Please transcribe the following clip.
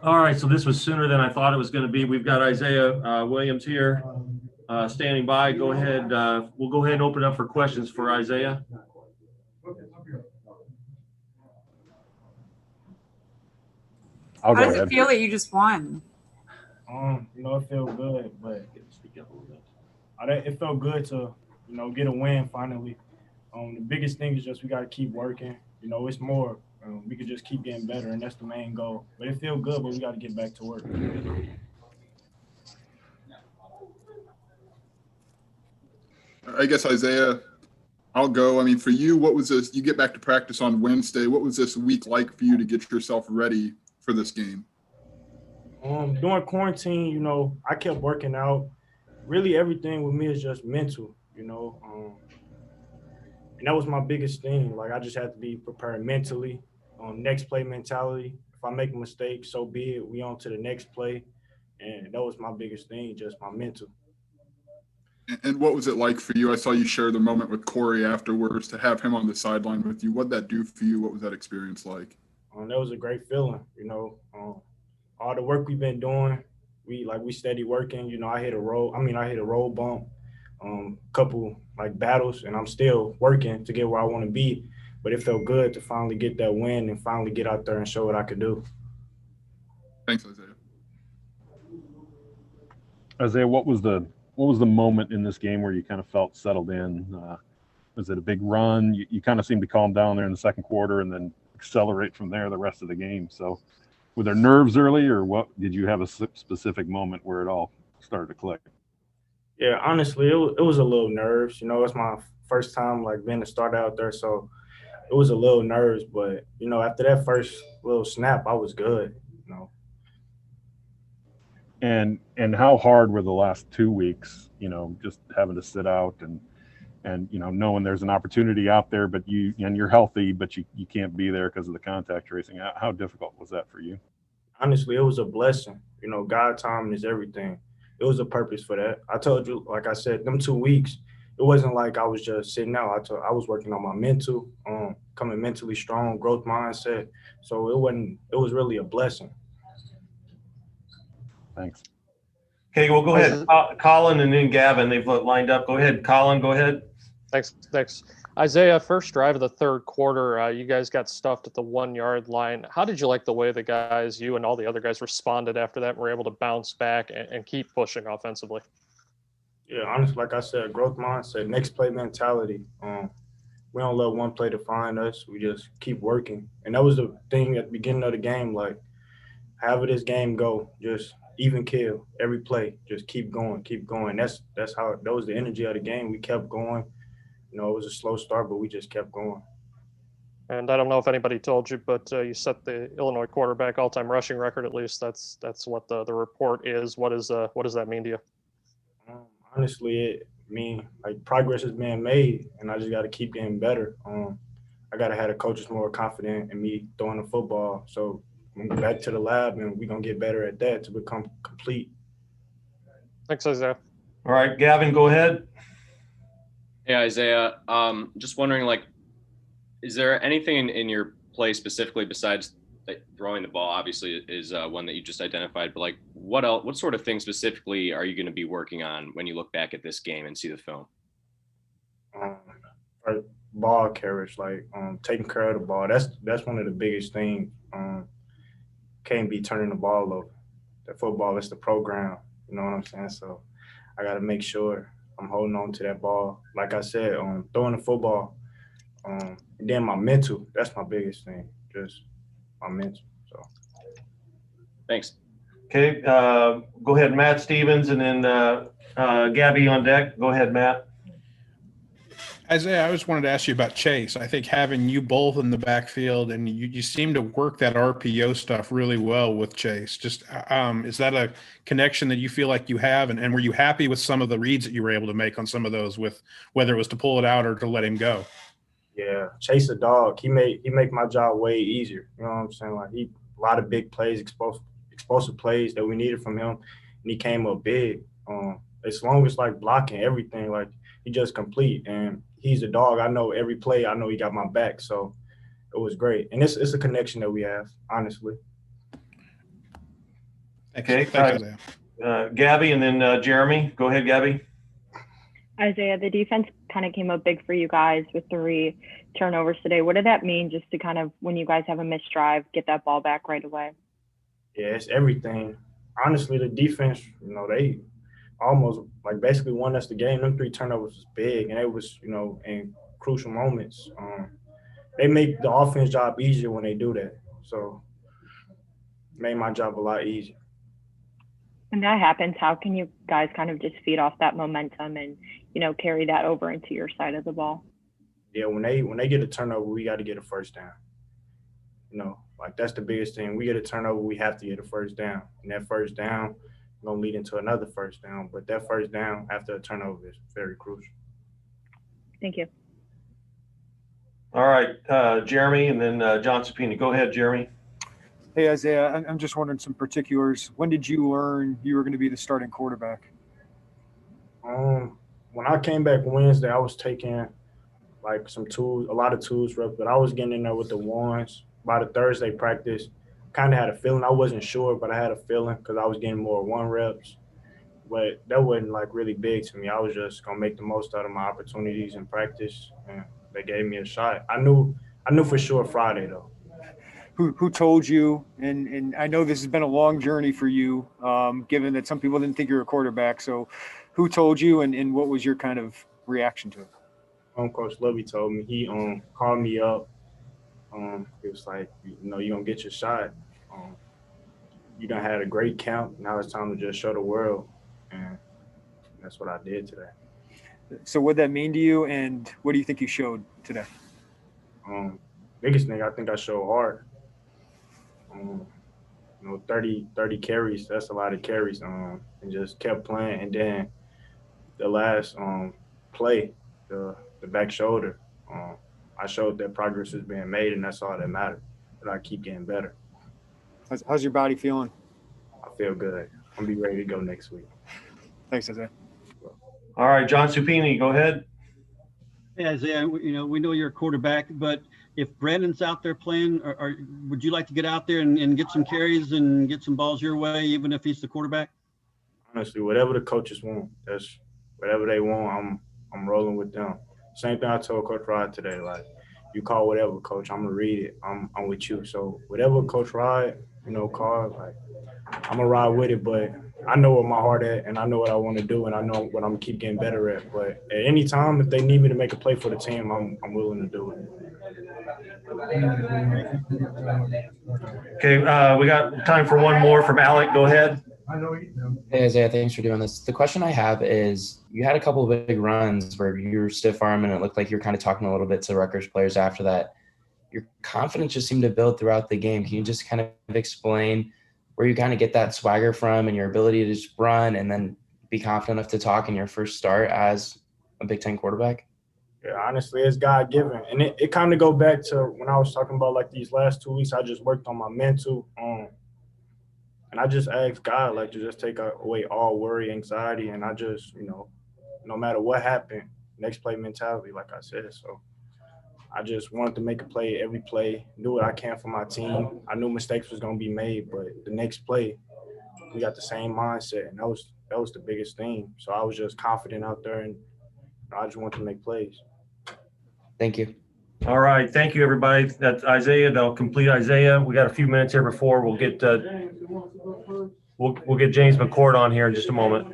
All right, so this was sooner than I thought it was going to be. We've got Isaiah Williams here standing by. Go ahead. We'll go ahead and open up for questions for Isaiah. How does it feel that you just won? It felt good, but it felt good to, get a win finally. The biggest thing is just we got to keep working. It's more. We could just keep getting better, and that's the main goal. But it feels good, but we got to get back to work. I guess, Isaiah, I'll go. I mean, for you, what was this? You get back to practice on Wednesday. What was this week like for you to get yourself ready for this game? During quarantine, I kept working out. Really, everything with me is just mental, and that was my biggest thing. Like, I just had to be prepared mentally. Next play mentality. If I make a mistake, so be it. We on to the next play. And that was my biggest thing, just my mental. And what was it like for you? I saw you share the moment with Corey afterwards, to have him on the sideline with you. What did that do for you? What was that experience like? That was a great feeling, all the work we've been doing, we steady working. I hit a road bump, couple battles, and I'm still working to get where I want to be. But it felt good to finally get that win and finally get out there and show what I could do. Thanks, Isaiah. Isaiah, what was the moment in this game where you kind of felt settled in? Was it a big run? You kind of seemed to calm down there in the second quarter and then accelerate from there the rest of the game. So were there nerves early, or what? Did you have a specific moment where it all started to click? Yeah, honestly, it was a little nerves. It's my first time being a starter out there, so it was a little nerves. But after that first little snap, I was good. And how hard were the last 2 weeks? Just having to sit out and knowing there's an opportunity out there, but you're healthy, but you can't be there because of the contact tracing. How difficult was that for you? Honestly, it was a blessing. God timing is everything. It was a purpose for that. I told you, like I said, them 2 weeks, it wasn't like I was just sitting out. I was working on my mental, coming mentally strong, growth mindset. So it was really a blessing. Thanks. Okay, well, go ahead. Colin and then Gavin, they've lined up. Go ahead, Colin, go ahead. Thanks. Isaiah, first drive of the third quarter, you guys got stuffed at the 1 yard line. How did you like the way the guys, you and all the other guys, responded after that and were able to bounce back and keep pushing offensively? Yeah, honestly, like I said, growth mindset, next play mentality. We don't let one play define us. We just keep working. And that was the thing at the beginning of the game, however this game go, just even kill every play, just keep going. That was the energy of the game. We kept going. It was a slow start, but we just kept going. And I don't know if anybody told you, but you set the Illinois quarterback all-time rushing record. At least that's what the report is. What does that mean to you? Honestly, progress is being made, and I just got to keep getting better. I got to have the coaches more confident in me throwing the football. So I'm going back to the lab, and we're going to get better at that to become complete. Thanks, Isaiah. All right, Gavin, go ahead. Hey, Isaiah. Just wondering, is there anything in your play specifically besides throwing the ball? Obviously, is one that you just identified. But what else? What sort of things specifically are you going to be working on when you look back at this game and see the film? Ball carriage, taking care of the ball. That's one of the biggest things. Can't be turning the ball over. The football is the program. You know what I'm saying? So I got to make sure I'm holding on to that ball. Like I said, throwing the football. And then my mental, that's my biggest thing, just my mental. So, thanks. Okay, go ahead, Matt Stevens, and then Gabby on deck. Go ahead, Matt. Isaiah, I just wanted to ask you about Chase. I think having you both in the backfield, and you seem to work that RPO stuff really well with Chase. Just is that a connection that you feel like you have? And were you happy with some of the reads that you were able to make on some of those, with whether it was to pull it out or to let him go? Yeah, Chase a dog. He make my job way easier. You know what I'm saying? A lot of big plays, explosive plays that we needed from him, and he came up big. As long as blocking everything, he just complete, and he's a dog. I know every play. I know he got my back, so it was great. And it's a connection that we have, honestly. Thanks. Okay, Thanks, Isaiah. Gabby, and then Jeremy. Go ahead, Gabby. Isaiah, the defense kind of came up big for you guys with 3 turnovers today. What did that mean just to kind of, when you guys have a missed drive, get that ball back right away? Yeah, it's everything. Honestly, the defense, they almost like basically won us the game. Them 3 turnovers was big, and it was, in crucial moments. They make the offense job easier when they do that. So it made my job a lot easier. When that happens, how can you guys kind of just feed off that momentum and, carry that over into your side of the ball? Yeah, when they get a turnover, we got to get a first down. Like that's the biggest thing. We get a turnover, we have to get a first down. And that first down going to lead into another first down. But that first down after a turnover is very crucial. Thank you. All right, Jeremy, and then John Sapini. Go ahead, Jeremy. Hey, Isaiah, I'm just wondering some particulars. When did you learn you were going to be the starting quarterback? When I came back Wednesday, I was taking like some tools, a lot of tools reps, but I was getting in there with the ones. By the Thursday practice, kind of had a feeling. I wasn't sure, but I had a feeling because I was getting more 1 reps. But that wasn't like really big to me. I was just gonna make the most out of my opportunities in practice, and they gave me a shot. I knew for sure Friday though. Who told you? And I know this has been a long journey for you, given that some people didn't think you were a quarterback. So, who told you, and what was your kind of reaction to it? Coach Lovey told me. He called me up. He was like, you're gonna get your shot. You done had a great camp. Now it's time to just show the world, and that's what I did today. So, what did that mean to you, and what do you think you showed today? Biggest thing, I think I showed hard. 30 carries, that's a lot of carries, and just kept playing. And then the last play, the back shoulder, I showed that progress is being made, and that's all that matters, that I keep getting better. How's your body feeling? I feel good. I'm be ready to go next week. Thanks, Isaiah. All right, John Supini, go ahead. Hey, Isaiah, we know you're a quarterback, but if Brandon's out there playing, would you like to get out there and get some carries and get some balls your way, even if he's the quarterback? Honestly, whatever the coaches want, that's whatever they want. I'm rolling with them. Same thing I told Coach Rod today. Like, you call whatever, Coach. I'm gonna read it. I'm with you. So whatever Coach Rod, call, like, I'm gonna ride with it. But I know where my heart at, and I know what I want to do, and I know what I'm gonna keep getting better at. But at any time, if they need me to make a play for the team, I'm willing to do it. Okay, we got time for one more from Alec. Go ahead. Hey, Isaiah, thanks for doing this. The question I have is, you had a couple of big runs where you were stiff arm, and it looked like you were kind of talking a little bit to Rutgers players after that. Your confidence just seemed to build throughout the game. Can you just kind of explain where you kind of get that swagger from and your ability to just run and then be confident enough to talk in your first start as a Big Ten quarterback? Yeah, honestly, it's God-given. And it kind of go back to when I was talking about, like, these last 2 weeks, I just worked on my mental. And I just asked God, like, to just take away all worry, anxiety, and I just, no matter what happened, next play mentality, like I said. So I just wanted to make a play every play, do what I can for my team. I knew mistakes was going to be made, but the next play, we got the same mindset, and that was the biggest thing. So I was just confident out there, and I just wanted to make plays. Thank you. All right, thank you, everybody. That's Isaiah. That'll complete Isaiah. We got a few minutes here before we'll get James McCord on here in just a moment.